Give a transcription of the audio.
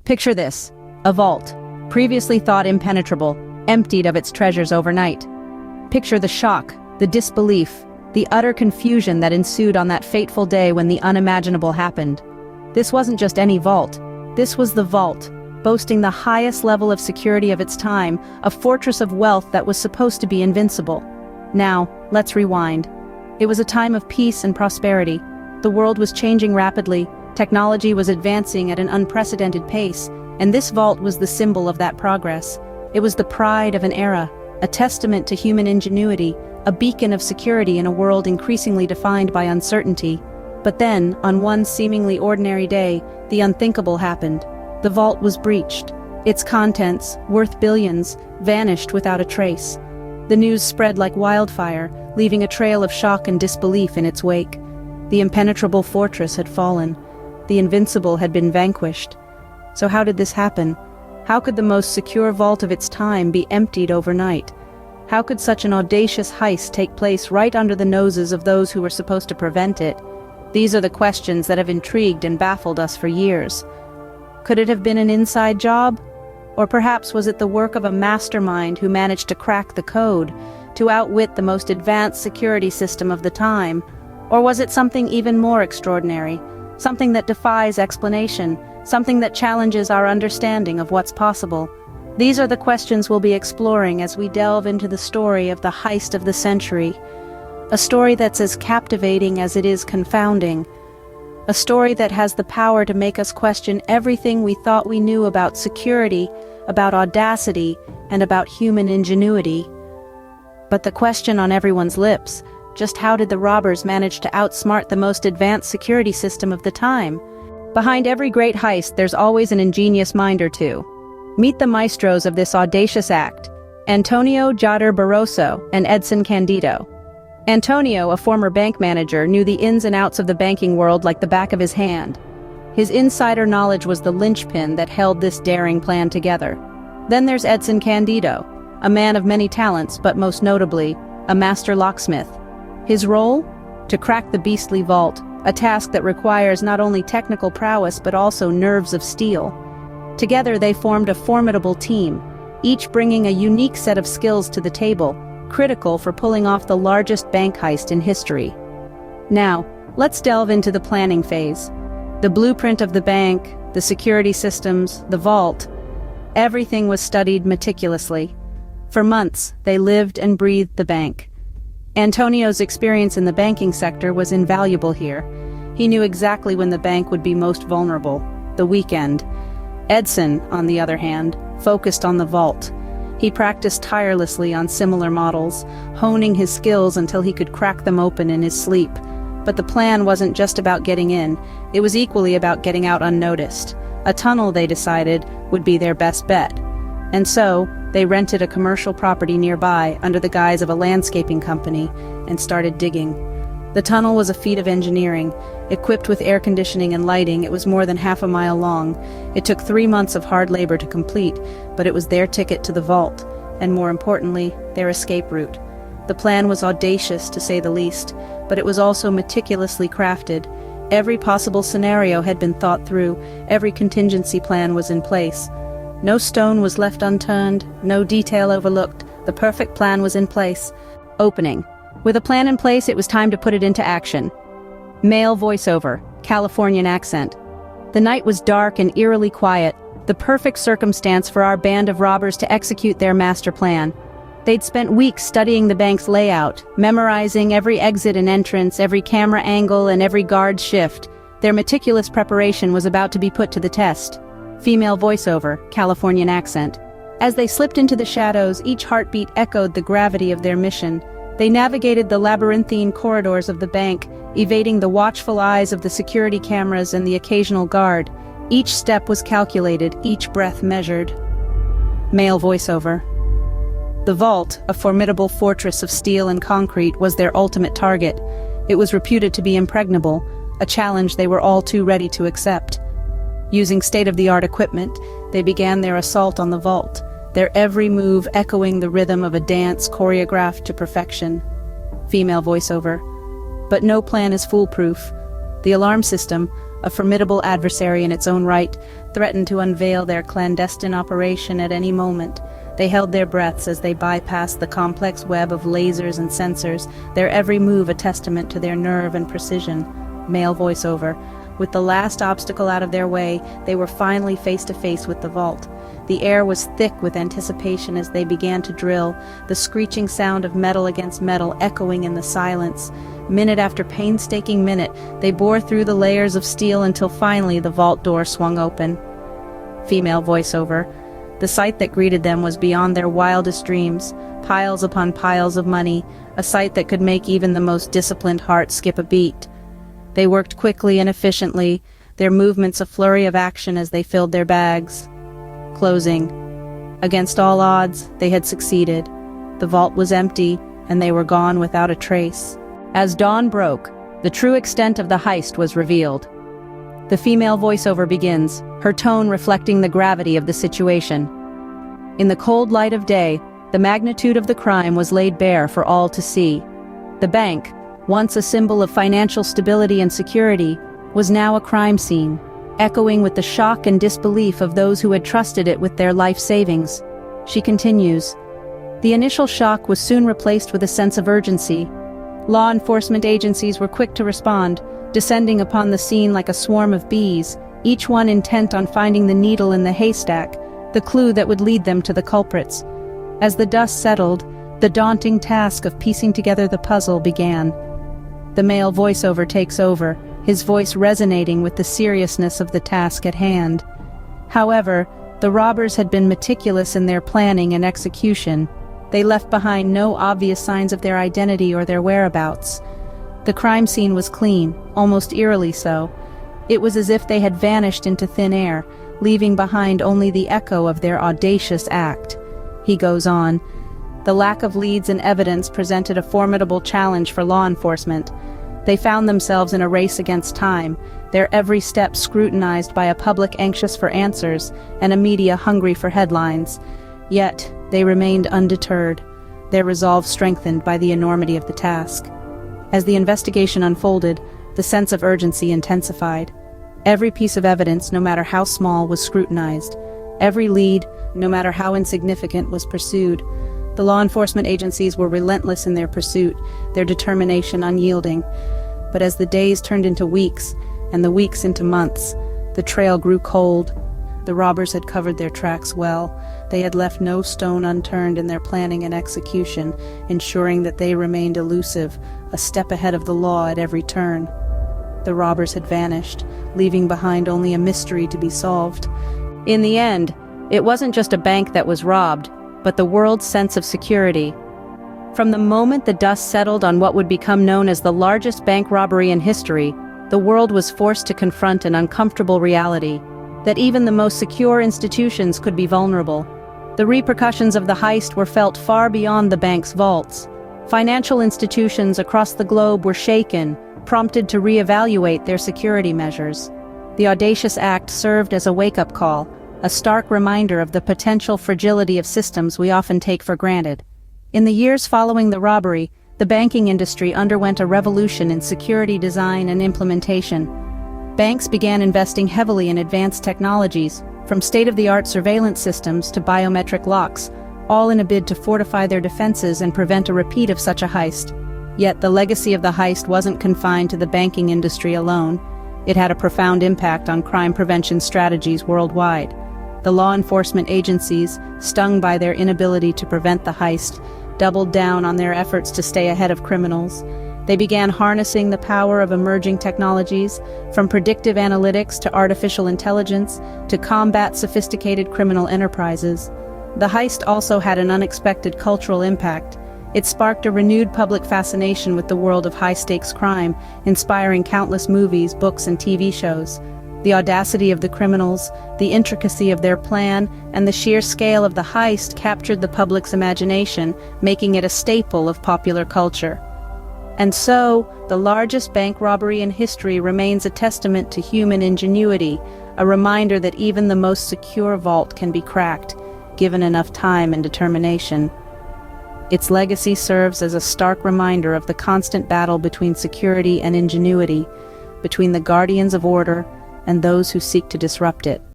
Picture this: a vault, previously thought impenetrable, emptied of its treasures overnight. Picture the shock, the disbelief, the utter confusion that ensued on that fateful day when the unimaginable happened. This wasn't just any vault. This was the vault, boasting the highest level of security of its time, a fortress of wealth that was supposed to be invincible. Now, let's rewind. It was a time of peace and prosperity. The world was changing rapidly, technology was advancing at an unprecedented pace, and this vault was the symbol of that progress. It was the pride of an era, a testament to human ingenuity, a beacon of security in a world increasingly defined by uncertainty. But then, on one seemingly ordinary day, the unthinkable happened. The vault was breached. Its contents, worth billions, vanished without a trace. The news spread like wildfire, leaving a trail of shock and disbelief in its wake. The impenetrable fortress had fallen. The invincible had been vanquished. So how did this happen? How could the most secure vault of its time be emptied overnight? How could such an audacious heist take place right under the noses of those who were supposed to prevent it? These are the questions that have intrigued and baffled us for years. Could it have been an inside job? Or perhaps was it the work of a mastermind who managed to crack the code, to outwit the most advanced security system of the time? Or was it something even more extraordinary, something that defies explanation, something that challenges our understanding of what's possible? These are the questions we'll be exploring as we delve into the story of the heist of the century. A story that's as captivating as it is confounding. A story that has the power to make us question everything we thought we knew about security, about audacity, and about human ingenuity. But the question on everyone's lips, just how did the robbers manage to outsmart the most advanced security system of the time? Behind every great heist, there's always an ingenious mind or two. Meet the maestros of this audacious act: Antonio Jader Barroso and Edson Candido. Antonio, a former bank manager, knew the ins and outs of the banking world like the back of his hand. His insider knowledge was the linchpin that held this daring plan together. Then there's Edson Candido, a man of many talents, but most notably, a master locksmith. His role? To crack the beastly vault, a task that requires not only technical prowess but also nerves of steel. Together they formed a formidable team, each bringing a unique set of skills to the table, critical for pulling off the largest bank heist in history. Now, let's delve into the planning phase. The blueprint of the bank, the security systems, the vault. Everything was studied meticulously. For months, they lived and breathed the bank. Antonio's experience in the banking sector was invaluable here. He knew exactly when the bank would be most vulnerable: the weekend. Edson, on the other hand, focused on the vault. He practiced tirelessly on similar models, honing his skills until he could crack them open in his sleep. But the plan wasn't just about getting in, it was equally about getting out unnoticed. A tunnel, they decided, would be their best bet. And so, they rented a commercial property nearby under the guise of a landscaping company and started digging. The tunnel was a feat of engineering. Equipped with air conditioning and lighting, it was more than half a mile long. It took 3 months of hard labor to complete, but it was their ticket to the vault, and more importantly, their escape route. The plan was audacious, to say the least, but it was also meticulously crafted. Every possible scenario had been thought through, every contingency plan was in place. No stone was left unturned, no detail overlooked. The perfect plan was in place. Opening. With a plan in place, it was time to put it into action. Male voiceover, Californian accent. The night was dark and eerily quiet, the perfect circumstance for our band of robbers to execute their master plan. They'd spent weeks studying the bank's layout, memorizing every exit and entrance, every camera angle, and every guard shift. Their meticulous preparation was about to be put to the test. Female voiceover, Californian accent. As they slipped into the shadows, each heartbeat echoed the gravity of their mission. They navigated the labyrinthine corridors of the bank, evading the watchful eyes of the security cameras and the occasional guard. Each step was calculated, each breath measured. Male voiceover. The vault, a formidable fortress of steel and concrete, was their ultimate target. It was reputed to be impregnable, a challenge they were all too ready to accept. Using state-of-the-art equipment, they began their assault on the vault, their every move echoing the rhythm of a dance choreographed to perfection. Female voiceover. But no plan is foolproof. The alarm system, a formidable adversary in its own right, threatened to unveil their clandestine operation at any moment. They held their breaths as they bypassed the complex web of lasers and sensors, their every move a testament to their nerve and precision. Male voiceover. With the last obstacle out of their way, they were finally face to face with the vault. The air was thick with anticipation as they began to drill, the screeching sound of metal against metal echoing in the silence. Minute after painstaking minute, they bore through the layers of steel until finally the vault door swung open. Female voiceover. The sight that greeted them was beyond their wildest dreams. Piles upon piles of money, a sight that could make even the most disciplined heart skip a beat. They worked quickly and efficiently, their movements a flurry of action as they filled their bags. Closing. Against all odds, they had succeeded. The vault was empty, and they were gone without a trace. As dawn broke, the true extent of the heist was revealed. The female voiceover begins, her tone reflecting the gravity of the situation. In the cold light of day, the magnitude of the crime was laid bare for all to see. The bank, once a symbol of financial stability and security, was now a crime scene, echoing with the shock and disbelief of those who had trusted it with their life savings. She continues, "The initial shock was soon replaced with a sense of urgency. Law enforcement agencies were quick to respond, descending upon the scene like a swarm of bees, each one intent on finding the needle in the haystack, the clue that would lead them to the culprits. As the dust settled, the daunting task of piecing together the puzzle began." The male voiceover takes over, his voice resonating with the seriousness of the task at hand. However, the robbers had been meticulous in their planning and execution. They left behind no obvious signs of their identity or their whereabouts. The crime scene was clean, almost eerily so. It was as if they had vanished into thin air, leaving behind only the echo of their audacious act. He goes on, "The lack of leads and evidence presented a formidable challenge for law enforcement. They found themselves in a race against time, their every step scrutinized by a public anxious for answers and a media hungry for headlines. Yet, they remained undeterred, their resolve strengthened by the enormity of the task. As the investigation unfolded, the sense of urgency intensified. Every piece of evidence, no matter how small, was scrutinized. Every lead, no matter how insignificant, was pursued. The law enforcement agencies were relentless in their pursuit, their determination unyielding. But as the days turned into weeks, and the weeks into months, the trail grew cold. The robbers had covered their tracks well. They had left no stone unturned in their planning and execution, ensuring that they remained elusive, a step ahead of the law at every turn. The robbers had vanished, leaving behind only a mystery to be solved. In the end, it wasn't just a bank that was robbed, but the world's sense of security. From the moment the dust settled on what would become known as the largest bank robbery in history, the world was forced to confront an uncomfortable reality, that even the most secure institutions could be vulnerable. The repercussions of the heist were felt far beyond the bank's vaults. Financial institutions across the globe were shaken, prompted to reevaluate their security measures. The Audacious act served as a wake-up call, a stark reminder of the potential fragility of systems we often take for granted. In the years following the robbery, the banking industry underwent a revolution in security design and implementation. Banks began investing heavily in advanced technologies, from state-of-the-art surveillance systems to biometric locks, all in a bid to fortify their defenses and prevent a repeat of such a heist. Yet the legacy of the heist wasn't confined to the banking industry alone. It had a profound impact on crime prevention strategies worldwide. The law enforcement agencies, stung by their inability to prevent the heist, doubled down on their efforts to stay ahead of criminals. They began harnessing the power of emerging technologies, from predictive analytics to artificial intelligence, to combat sophisticated criminal enterprises. The heist also had an unexpected cultural impact. It sparked a renewed public fascination with the world of high-stakes crime, inspiring countless movies, books, and TV shows. The audacity of the criminals, the intricacy of their plan, and the sheer scale of the heist captured the public's imagination, making it a staple of popular culture. And so, the largest bank robbery in history remains a testament to human ingenuity, a reminder that even the most secure vault can be cracked, given enough time and determination. Its legacy serves as a stark reminder of the constant battle between security and ingenuity, between the guardians of order and those who seek to disrupt it.